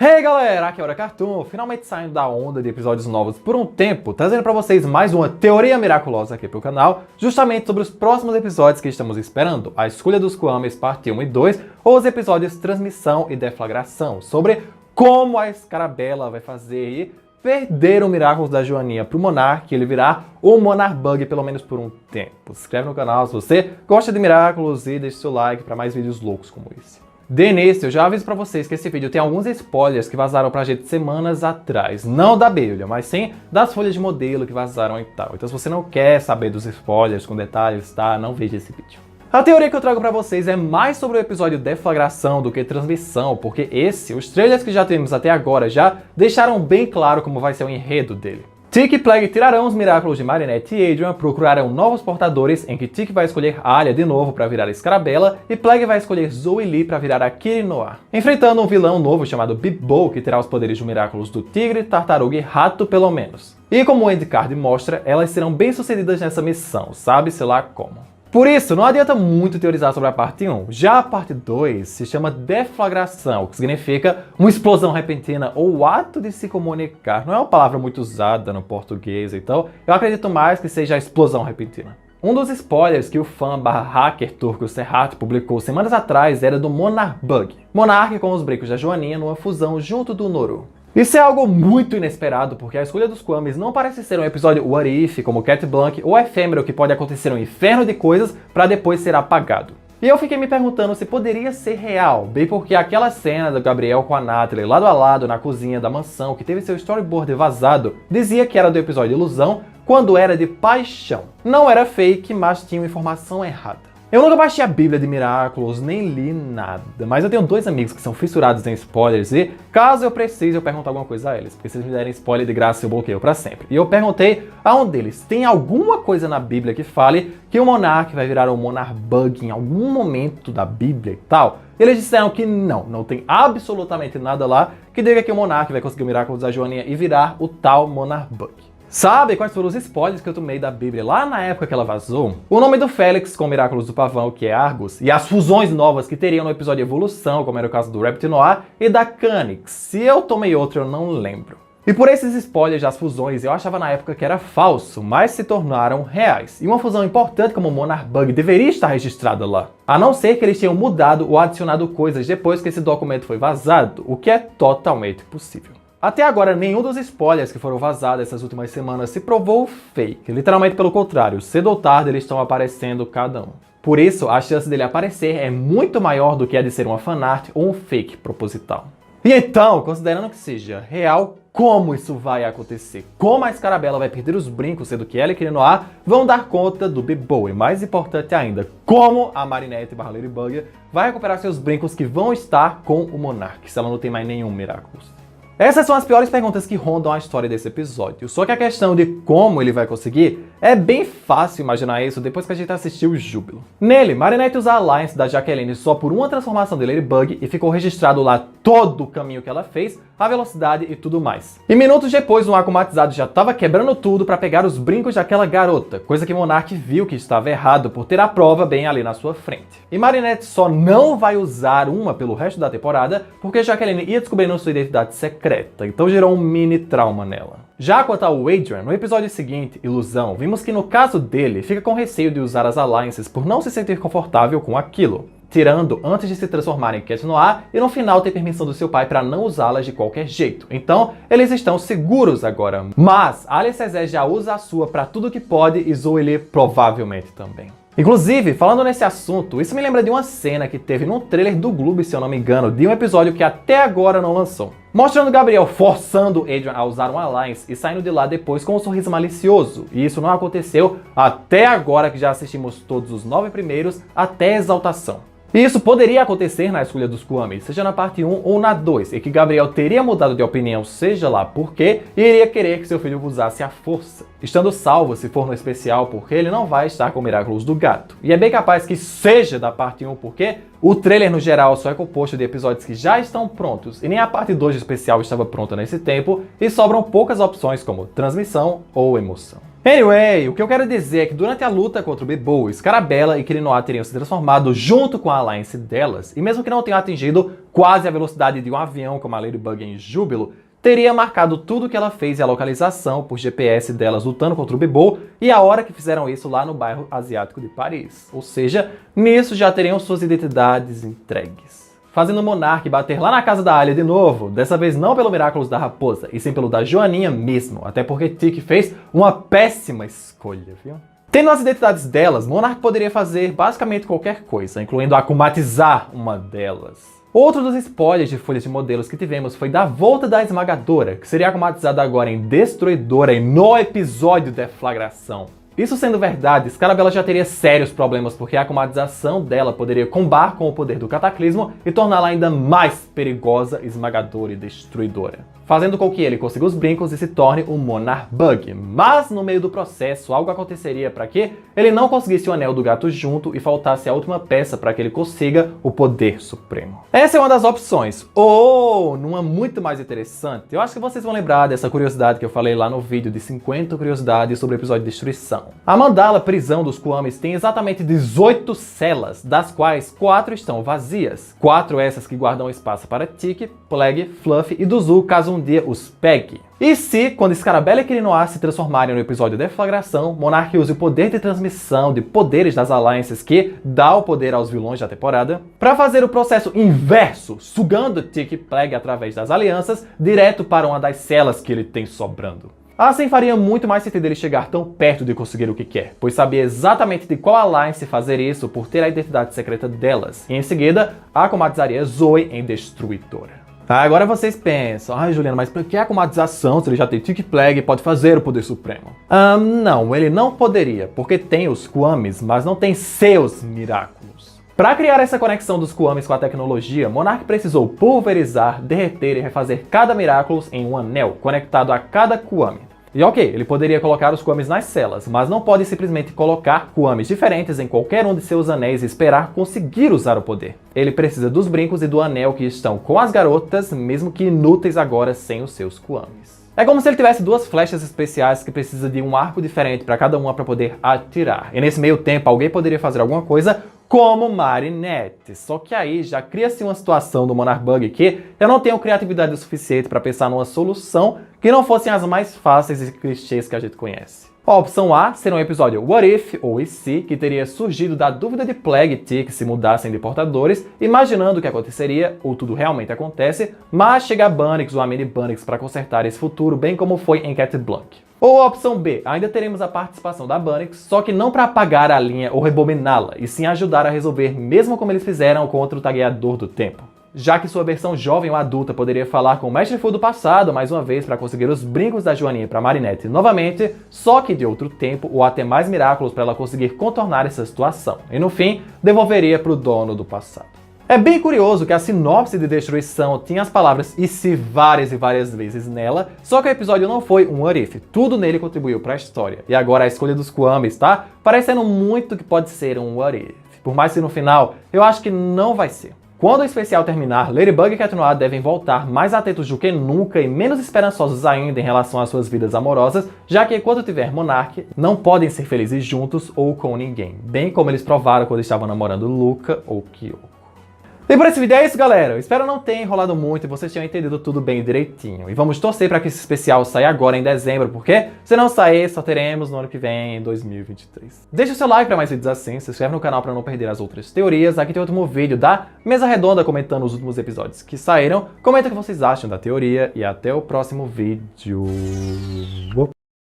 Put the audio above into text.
Hey galera, aqui é o Cartoon, finalmente saindo da onda de episódios novos por um tempo, trazendo pra vocês mais uma teoria miraculosa aqui pro canal, justamente sobre os próximos episódios que estamos esperando, a escolha dos Kwamis parte 1 e 2, ou os episódios Transmissão e Deflagração, sobre como a Scarabella vai fazer e perder o Miraculous da Joaninha pro Monarch e ele virar o Monarch Bug pelo menos por um tempo. Se inscreve no canal se você gosta de Miraculous e deixe seu like para mais vídeos loucos como esse. De início, eu já aviso pra vocês que esse vídeo tem alguns spoilers que vazaram pra gente semanas atrás. Não da Bíblia, mas sim das folhas de modelo que vazaram e tal. Então se você não quer saber dos spoilers com detalhes, tá? Não veja esse vídeo. A teoria que eu trago pra vocês é mais sobre o episódio Deflagração do que Transmissão, porque os trailers que já temos até agora já deixaram bem claro como vai ser o enredo dele. Tic e Plague tirarão os Miraculous de Marinette e Adrian, procurarão novos portadores, em que Tic vai escolher Alia de novo para virar a Scarabella e Plague vai escolher Zoe Lee para virar a Kirinoa, enfrentando um vilão novo chamado Bip-Bo, que terá os poderes de Miraculous do Tigre, Tartaruga e Rato pelo menos. E como o endcard mostra, elas serão bem sucedidas nessa missão, sabe-se lá como. Por isso, não adianta muito teorizar sobre a parte 1. Já a parte 2 se chama Deflagração, que significa uma explosão repentina ou o ato de se comunicar. Não é uma palavra muito usada no português, então eu acredito mais que seja a explosão repentina. Um dos spoilers que o fã/hacker turco Serhat publicou semanas atrás era do Monarch Bug. Monarch com os brincos da Joaninha numa fusão junto do Noru. Isso é algo muito inesperado, porque a escolha dos Kwamis não parece ser um episódio What If, como Cat Blanc, ou efêmero que pode acontecer um inferno de coisas para depois ser apagado. E eu fiquei me perguntando se poderia ser real, bem porque aquela cena do Gabriel com a Natalie lado a lado na cozinha da mansão, que teve seu storyboard vazado, dizia que era do episódio Ilusão, quando era de paixão. Não era fake, mas tinha uma informação errada. Eu nunca baixei a Bíblia de Miraculous, nem li nada, mas eu tenho dois amigos que são fissurados em spoilers e, caso eu precise, eu pergunto alguma coisa a eles, porque se eles me derem spoiler de graça, eu bloqueio pra sempre. E eu perguntei a um deles, tem alguma coisa na Bíblia que fale que o Monarch vai virar um Monarch Bug em algum momento da Bíblia e tal? Eles disseram que não tem absolutamente nada lá que diga que o Monarch vai conseguir o Miraculous da Joaninha e virar o tal Monarch Bug. Sabe quais foram os spoilers que eu tomei da Bíblia lá na época que ela vazou? O nome do Félix com o Miraculous do Pavão, que é Argus, e as fusões novas que teriam no episódio Evolução, como era o caso do Rabbit Noir e da Canix. Se eu tomei outro, eu não lembro. E por esses spoilers das fusões, eu achava na época que era falso, mas se tornaram reais. E uma fusão importante como o Monarch Bug deveria estar registrada lá. A não ser que eles tenham mudado ou adicionado coisas depois que esse documento foi vazado, o que é totalmente possível. Até agora, nenhum dos spoilers que foram vazados essas últimas semanas se provou fake. Literalmente pelo contrário, cedo ou tarde eles estão aparecendo cada um. Por isso, a chance dele aparecer é muito maior do que a de ser uma fanart ou um fake proposital. E então, considerando que seja real, como isso vai acontecer? Como a Scarabella vai perder os brincos, sendo que ela e Kirinoa vão dar conta do Bip-Bo? E mais importante ainda, como a Marinette/Ladybug vai recuperar seus brincos que vão estar com o Monarch, se ela não tem mais nenhum Miraculous? Essas são as piores perguntas que rondam a história desse episódio, só que a questão de como ele vai conseguir é bem fácil imaginar isso depois que a gente assistiu o Júbilo. Nele, Marinette usa a Alliance da Jacqueline só por uma transformação de Ladybug e ficou registrado lá todo o caminho que ela fez, a velocidade e tudo mais. E minutos depois, um akumatizado já estava quebrando tudo para pegar os brincos daquela garota, coisa que Monarch viu que estava errado por ter a prova bem ali na sua frente. E Marinette só não vai usar uma pelo resto da temporada porque Jacqueline ia descobrindo sua identidade secreta. Então gerou um mini trauma nela. Já quanto ao Adrian, no episódio seguinte, Ilusão, vimos que no caso dele, fica com receio de usar as Alliances por não se sentir confortável com aquilo, tirando antes de se transformar em Cat Noir e no final ter permissão do seu pai para não usá-las de qualquer jeito. Então, eles estão seguros agora. Mas Alia Sezé já usa a sua para tudo que pode e Zoe Lee provavelmente também. Inclusive, falando nesse assunto, isso me lembra de uma cena que teve num trailer do Gloob, se eu não me engano, de um episódio que até agora não lançou. Mostrando Gabriel forçando Adrian a usar um Alliance e saindo de lá depois com um sorriso malicioso. E isso não aconteceu até agora que já assistimos todos os 9 primeiros até Exaltação. E isso poderia acontecer na escolha dos Kwamis, seja na parte 1 ou na 2, e que Gabriel teria mudado de opinião, seja lá por quê, e iria querer que seu filho usasse a força. Estando salvo se for no especial, porque ele não vai estar com o Miraculous do gato. E é bem capaz que seja da parte 1, porque o trailer no geral só é composto de episódios que já estão prontos, e nem a parte 2 do especial estava pronta nesse tempo, e sobram poucas opções como transmissão ou emoção. Anyway, o que eu quero dizer é que durante a luta contra o Bip-Bo, Scarabella e Kirinoa teriam se transformado junto com a Alliance delas, e mesmo que não tenham atingido quase a velocidade de um avião como a Ladybug em Júbilo, teria marcado tudo o que ela fez e a localização por GPS delas lutando contra o Bibô e a hora que fizeram isso lá no bairro asiático de Paris. Ou seja, nisso já teriam suas identidades entregues. Fazendo o Monark bater lá na casa da Alia de novo, dessa vez não pelo Miraculous da Raposa, e sim pelo da Joaninha mesmo, até porque Tic fez uma péssima escolha, viu? Tendo as identidades delas, Monark poderia fazer basicamente qualquer coisa, incluindo akumatizar uma delas. Outro dos spoilers de folhas de modelos que tivemos foi da volta da Esmagadora, que seria akumatizada agora em Destruidora e no episódio Deflagração. Isso sendo verdade, Scarabella já teria sérios problemas porque a akumatização dela poderia combar com o poder do Cataclismo e torná-la ainda mais perigosa, esmagadora e destruidora, fazendo com que ele consiga os brincos e se torne um Monarch Bug. Mas no meio do processo, algo aconteceria para que ele não conseguisse o Anel do Gato junto e faltasse a última peça para que ele consiga o Poder Supremo. Essa é uma das opções. Ou, numa muito mais interessante, eu acho que vocês vão lembrar dessa curiosidade que eu falei lá no vídeo de 50 curiosidades sobre o episódio de Destruição. A mandala prisão dos Kwamis tem exatamente 18 celas, das quais 4 estão vazias. 4 essas que guardam espaço para Tic, Plague, Fluffy e Duzu caso um dia os pegue. E se, quando Scarabella e Kirinoa se transformarem no episódio Deflagração, Monark use o poder de transmissão de poderes das Alliances que dá o poder aos vilões da temporada, para fazer o processo inverso, sugando Tic e Plague através das alianças, direto para uma das celas que ele tem sobrando. Assim faria muito mais sentido ele chegar tão perto de conseguir o que quer, pois sabia exatamente de qual Alliance fazer isso por ter a identidade secreta delas, e em seguida akumatizaria Zoe em Destruidora. Agora vocês pensam, ai Juliana, mas por que a akumatização se ele já tem Tic Plague e pode fazer o Poder Supremo? Não, ele não poderia, porque tem os Kwamis, mas não tem seus Miraculous. Para criar essa conexão dos Kwamis com a tecnologia, Monark precisou pulverizar, derreter e refazer cada Miraculous em um anel, conectado a cada Kwami. E ok, ele poderia colocar os Kwamis nas celas, mas não pode simplesmente colocar Kwamis diferentes em qualquer um de seus anéis e esperar conseguir usar o poder. Ele precisa dos brincos e do anel que estão com as garotas, mesmo que inúteis agora sem os seus Kwamis. É como se ele tivesse 2 flechas especiais que precisa de um arco diferente para cada uma para poder atirar. E nesse meio tempo alguém poderia fazer alguma coisa como Marinette. Só que aí já cria-se uma situação do Monarch Bug que eu não tenho criatividade o suficiente para pensar numa solução que não fossem as mais fáceis e clichês que a gente conhece. A opção A seria um episódio What If ou E Se, que teria surgido da dúvida de Plague e Tic se mudassem de portadores, imaginando o que aconteceria, ou tudo realmente acontece, mas chega a Bunnix ou a Mini Bunnix para consertar esse futuro, bem como foi em Cat Blanc. Ou a opção B, ainda teremos a participação da Bunnix, só que não para apagar a linha ou rebobiná-la, e sim ajudar a resolver mesmo como eles fizeram contra o Tagueador do Tempo. Já que sua versão jovem ou adulta poderia falar com o Mestre Fu do passado mais uma vez para conseguir os brincos da Joaninha para Marinette novamente, só que de outro tempo ou até mais Miraculous para ela conseguir contornar essa situação, e no fim, devolveria para o dono do passado. É bem curioso que a sinopse de Destruição tinha as palavras e se várias e várias vezes nela, só que o episódio não foi um what if, tudo nele contribuiu para a história. E agora a escolha dos Kwamis tá parecendo muito que pode ser um what if, por mais que no final eu acho que não vai ser. Quando o especial terminar, Ladybug e Cat Noir devem voltar mais atentos do que nunca e menos esperançosos ainda em relação às suas vidas amorosas, já que enquanto tiver Monark, não podem ser felizes juntos ou com ninguém, bem como eles provaram quando estavam namorando Luca ou Kyoko. E por esse vídeo é isso, galera. Eu espero não ter enrolado muito e vocês tenham entendido tudo bem direitinho. E vamos torcer para que esse especial saia agora em dezembro, porque se não sair, só teremos no ano que vem, em 2023. Deixa o seu like para mais vídeos assim, se inscreve no canal para não perder as outras teorias. Aqui tem outro vídeo da Mesa Redonda comentando os últimos episódios que saíram. Comenta o que vocês acham da teoria e até o próximo vídeo.